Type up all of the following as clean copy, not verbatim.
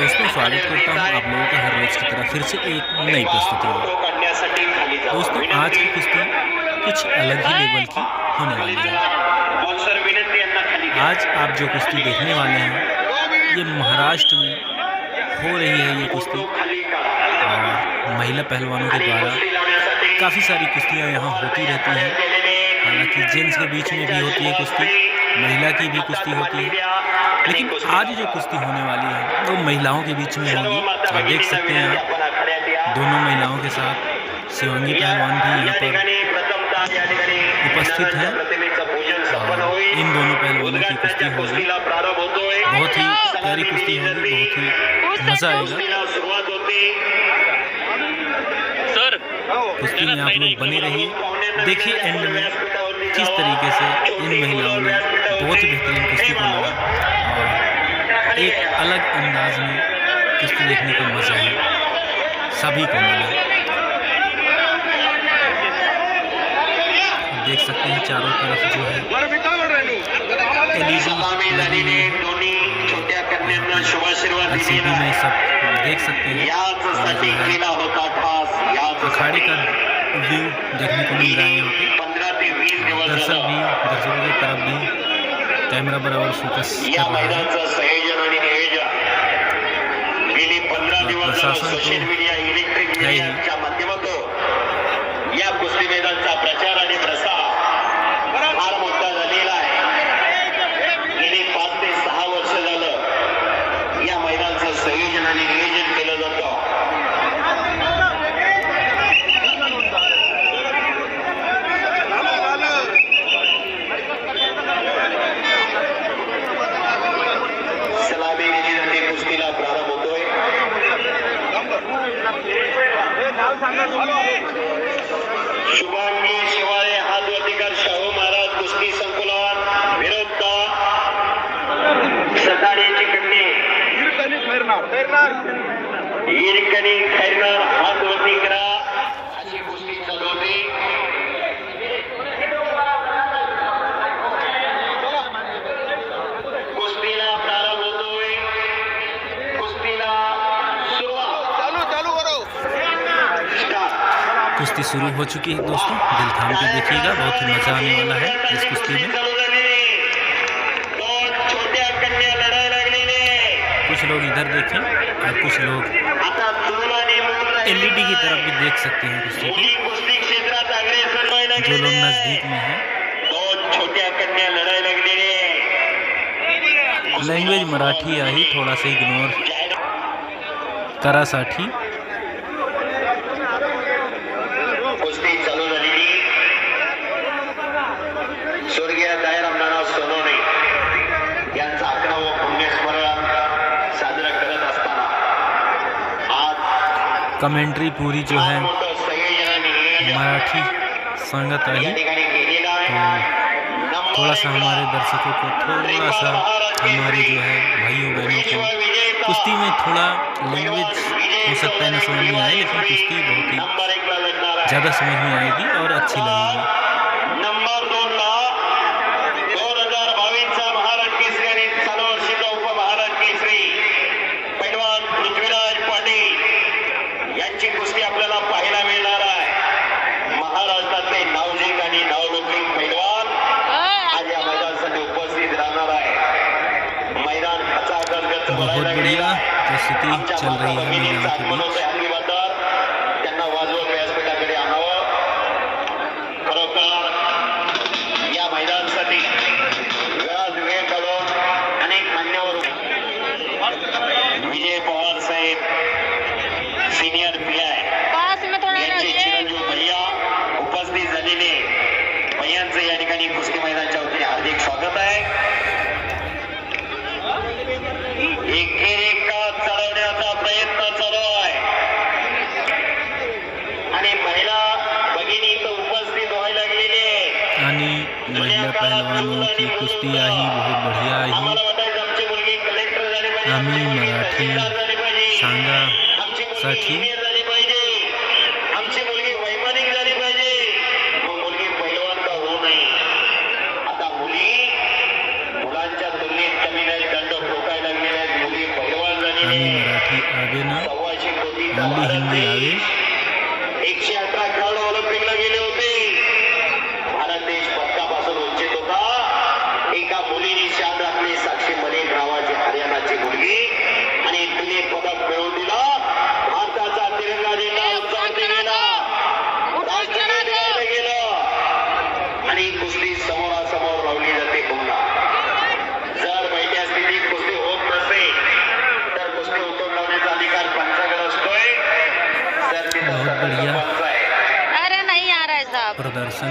दोस्तों स्वागत करता हूं आप लोगों का हर रोज़ की तरह फिर से एक नई प्रस्तुति में। दोस्तों आज की कुश्ती कुछ अलग ही लेवल की होने वाली है। आज आप जो कुश्ती देखने वाले हैं ये महाराष्ट्र में हो रही है ये कुश्ती, और महिला पहलवानों के द्वारा काफ़ी सारी कुश्तियाँ यहाँ होती रहती हैं। हालांकि जेंट्स के बीच में भी होती है कुश्ती, महिला की भी कुश्ती होती है, लेकिन आज जो कुश्ती होने वाली है वो महिलाओं के बीच में होगी। आप देख सकते हैं आप दोनों महिलाओं के साथ शिवांगी पहलवान भी यहाँ पर उपस्थित हैं और इन दोनों पहलवानों की कुश्ती होगी। बहुत ही प्यारी कुश्ती होगी, बहुत ही मज़ा आएगा। कुश्ती में आप लोग बने रहिए, देखिए एंड में किस तरीके से इन महिलाओं ने बहुत ही बेहतरीन कुश्ती को लड़ा और एक अलग अंदाज में कुश्ती देखने को मज़ा है, सभी को मिला। देख सकते हैं चारों तरफ जो है एलईडी लगी हुई है, एलसीडी में सब देख सकते हैं। अखाड़े का व्यू देखने को मिल रहा है यहाँ पे। दर्शकों की तरफ भी कैमरा बराबर फोकस कर रहा है। प्रशासन तो है ही। या कुस्ती मैदानचा प्रचार आणि प्रसार फार मोठा झालेला आहे। गेली 5 ते 6 वर्ष झालं या मैदानाचं संयोजन आणि नियोजन केलं जातं। सलामी दिली जाते, कुस्तीला प्रारंभ होतोय। शुभांगी शिवाळे हातवरतीकर शाहू महाराज कुस्ती संकुलन विरुद्ध सदाड्याची कन्या हिरकणी खैरनार हातवरती करा अशी कुस्ती चालू होती। कुस्तीला प्रारंभ होतोय, कुस्तीला सुरुवात चालू करो। कुश्ती शुरू हो चुकी है दोस्तों, दिल थाम के देखिएगा, बहुत ही मज़ा आने वाला है इस कुश्ती में। कुछ लोग इधर देखें और कुछ लोग एलईडी की तरफ भी देख सकते हैं कुश्ती को, जो लोग नज़दीक में हैं। लैंग्वेज मराठी आहे, थोड़ा सा इग्नोर करासाठी। कुस्ती चालू झालेली। स्वर्गीय दायर अण्णा सोनवणे यांचा 11वा पुण्यस्मरण साजरा करत असताना आज कमेंट्री पूरी जो है मराठी संगत रही, तो थोड़ा सा हमारे दर्शकों को, थोड़ा सा हमारे जो है भाइयों बहनों को कुश्ती में थोड़ा लैंग्वेज हो सकता है ना समझ में आए, लेकिन कुश्ती बहुत ही ज़्यादा समझ में आएगी और अच्छी लगेगी। नंबर 2 ला 2022 चा महाराष्ट्र केसरी आणि चालू वर्षीचा उपमहाराष्ट्र केसरी पैलवान पृथ्वीराज पाटील यांची कुस्ती आपल्याला पाहायला मिळणार आहे। महाराष्ट्रातले नावजिक आणि नावलौकिक पैलवान आज या मैदानासाठी उपस्थित राहणार आहे। मैदान खचाखच बहुत बढ़िया प्रस्तुति चल रही है महिलाओं के बीच। त्यांना वाजवत व्यासपीठाकडे आणावं। खरोखर या मैदानासाठी वेळ काढून अनेक मान्यवर विजय पवार साहेब सिनियर पीआय यांचे चिरंजीव भैया उपस्थित झालेले भैयांचं या ठिकाणी कुस्ती मैदानाच्या वतीने हार्दिक स्वागत आहे। एकेका चढवण्याचा प्रयत्न चालू आहे आणि महिला भगिनी इथं उपस्थित व्हायला लागलेली आहे आणि महिला पहलवानों की कुश्ती आई बहुत बढ़िया आई। आमची मुलगी कलेक्टर झाली पाहिजे, आम्ही मराठी सांगा साठी झाली पाहिजे, आमची मुलगी वैमानिक झाली पाहिजे। मग मुलगी पैलवान का होऊ नये। आता मुलांच्या तुलनेत कमी नाही, दंड ठोकायला लागलेल्या मुली पैलवान झालेल्या मराठी आवे ना, 125 कोटीचा ओनली भारत हिंदी आवे. देश 118 खेळाडू ऑलिम्पिकला गेले होते. भारत देश पदकापासून वंचित होता. एका मुलीने शान राखली, साक्षी मलिक नावाची हरियाणाची मुलगी, आणि तिने पदक मिळवून दिला. भारताचा तिरंगा झेंडा उंचावती गेला, राष्ट्रगीत गायलं गेलं, आणि कुस्ती समोरासमोर लावली जाते पुन्हा. जर बैठ्या स्थितीत कुस्ती होत नसेल तर कुस्ती उतरून लावण्याचा अधिकार पंचाकडे असतोय. जर तिथं बहुत बढ़िया पंच आहे. अरे नहीं आ रहा है साहब. प्रदर्शन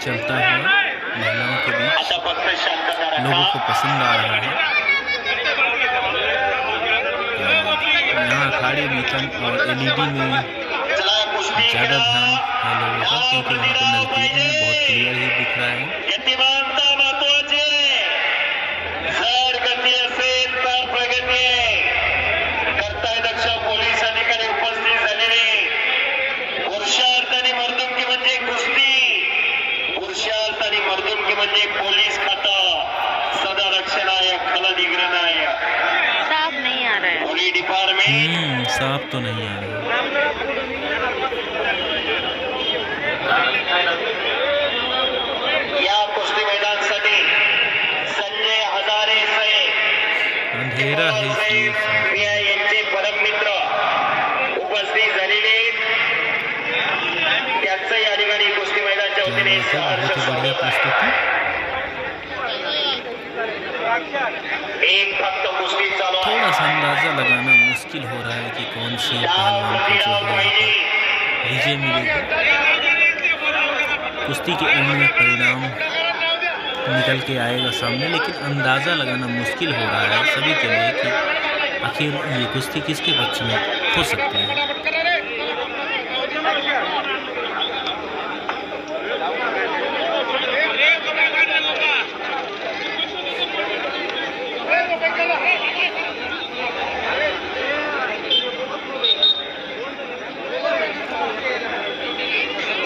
चलता हुआ महिलाओं के बीच आता फक्त शांतता लोगों को रखा. पसंद आ रहा है. यहाँ अखाड़े बीकन और एलईडी में चला कुस्ती ज़्यादा करा. ध्यान है लोगों का, क्योंकि वहाँ पे नज़दीक में बहुत क्लियर ही दिख रहा है. गतिमानता महत्वाची आहे. जर गती असेल तर प्रगती आहे. कर्तव्यदक्ष पोलीस अधिकारी उपस्थित झालेले. पुरुषार्थ आणि मर्दुमकी म्हणजे कुस्ती, पुरुषार्थ आणि मर्दुमकी म्हणजे पोलीस खातं, सदा रक्षणाय खलनिग्रहणाय. साहब नहीं आ रहा है. पोलीस डिपार्टमेंट साफ तो नहीं आ रहा. या कुस्ती मैदानासाठी संजय हजारे अंधेरा है इसलिए साफ. यांचे परम मित्र उपस्थित झालेले. त्यांचं या ठिकाणी कुस्ती मैदानाच्या क्या वतीने बात है, बहुत ही बढ़िया प्रस्तुति. एक फक्त कुस्ती चालू आहे. थोड़ा सा अंदाज़ा लगाना मुश्किल हो रहा है कि कौन सी पहलवान को जो है यहाँ पर विजय मिलेगी. कुश्ती के एंड में परिणाम निकल के आएगा सामने, लेकिन अंदाज़ा लगाना मुश्किल हो रहा है सभी के लिए कि आखिर ये कुश्ती किसके पक्ष में हो सकती है.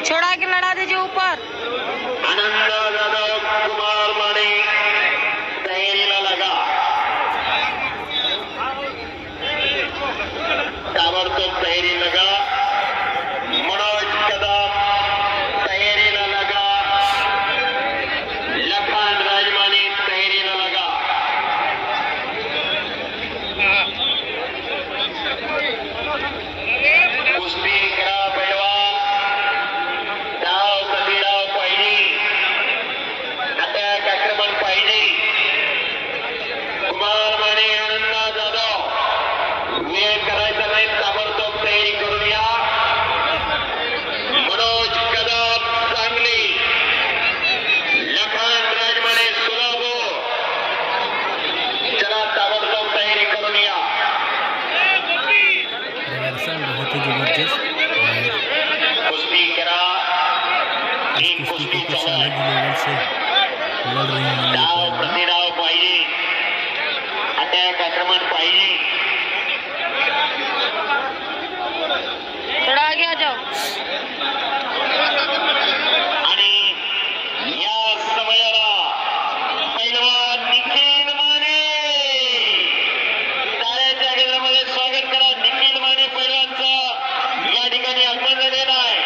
छोड़ा के लड़ा दीजिए ऊपर. आनंद जाधव, कुमार माने तयारीला लगा. ताबडतोब तयारी लगा. मनोज कदम तयारीला लगा. लखन राजमाने तयारीला लगा. कुस्ती करा पैलवान. डाव प्रतिडाव पाहिजे. अटॅक आक्रमण पाहिजे. कुमार माने, आनंद जाधव, वेळ करायचा नाही, ताबडतोब तयारी करून या. मनोज कदम सांगली, लखन राजमाने सोलापूर, चला ताबडतोब तयारी करून या. प्रदर्शन बहुत ही ज़बरदस्त और कुस्ती करा. इस एक कुश्ती कुस्ती को कुछ चालू अलग आहे. ही लेवल से लड़ रही हैं ये डाव पहलवान. प्रतिडाव पाहिजे. अटॅक आक्रमण पाहिजे. थोड़ा आगे आ जाओ. आणि या समयाला पैलवान निखिल माने, टाळ्याच्या गजरामध्ये स्वागत करा. निखिल माने पैलवानचं या ठिकाणी आगमन झालेलं आहे.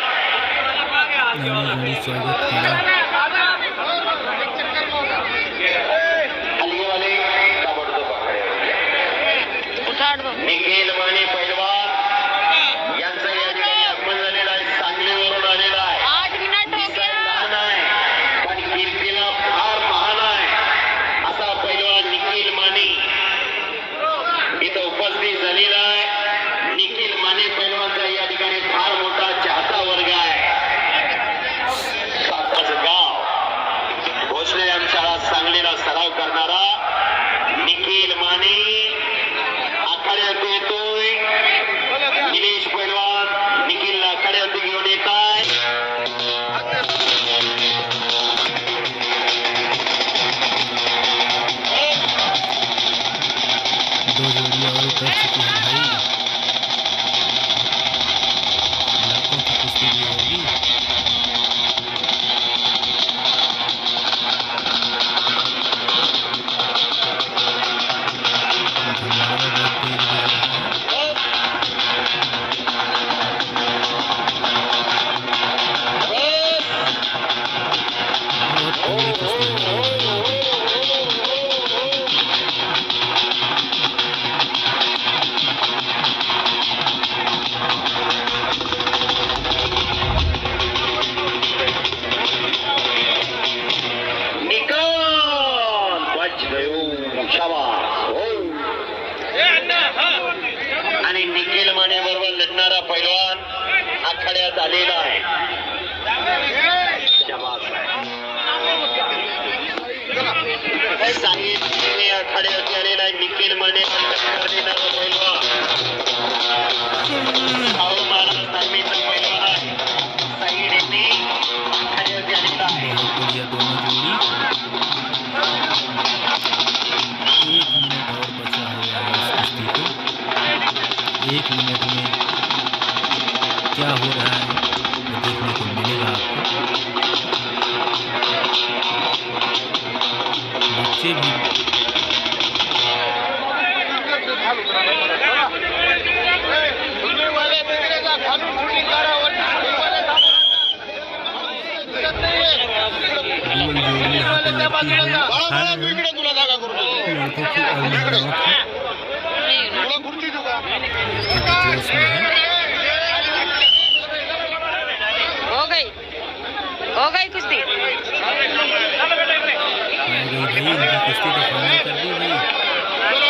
जोड़ी स्वागत करा. हलगेवाले ताबडतोब आकडे. उठाड़ दो. निखिल माने पैलवान यांचं या ठिकाणी आगमन झालेलं आहे. सांगलीवरून आलेलं आहे. 8 मिनट हो दिसायला गया. लहान आहे, पण कीर्तीला फार महान आहे. असा पैलवान निखिल माने इथं उपस्थित झालेला आहे. निखिल माने पैलवानचा या ठिकाणी फार मोठा चाहता वर्ग आहे. साताच गाव भोसले शाळा सांगलीला सराव करणारा निखिल माने आखाड्यात येतोय. निलेश पैलवान निखिलला आखाड्यात घेऊन येत आहे. दो जोड़ियां और उतर चुकी है भाई. लड़कों की कुश्ती भी होगी. धमाका बहुत तेज हो रहा है. दुसरा पैलवान आखाड्यात आलेला आहे. शाबास. साईड आखाड्यात आलेला आहे. निखिल मने पैलवान शाहू महाराज तालमीचा पैलवान साईड येथे आखाड्यात आलेला आहे. बहुत बढ़िया दोनों जोड़ी. 1 मिनट और बचा हुआ है इस कुश्ती को. 1 मिनट में क्या हो रहा है वो देखने को मिलेगा आपको. बच्चे भी डुअल जोड़ी यहाँ पे लड़ती हुई दिखाए हैं लड़कों की और महिलाओं की. लड़के भी जोश में हैं. हो गई कुश्ती. आ गई भाई इनकी कुश्ती तो फाइनल कर दी भाई.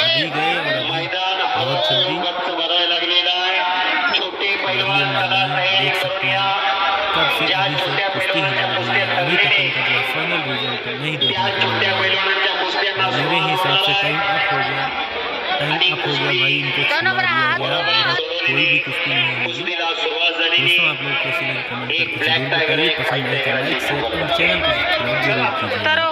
अभी गए और अभी मैदान बहुत जल्दी वक्त भरायला लागलेला आहे. छोटे ये पैलवान मैदान मैदान देख सकते हैं कब से अभी से कुश्ती ही लड़ रही है. अभी तक इनका जो फाइनल रिजल्ट नहीं देखने को मिला है. मेरे हिसाब से टाइम अप हो गया. भाई इनको छुड़ा दिया गया और कोई भी कुश्ती नहीं होगी. दोस्तों आप लोग कैसे लगे कमेंट करके जरूर बताइए. पसंद आए तो लाइक शेयर और चैनल को सब्सक्राइब जरूर कीजिए. उतरो.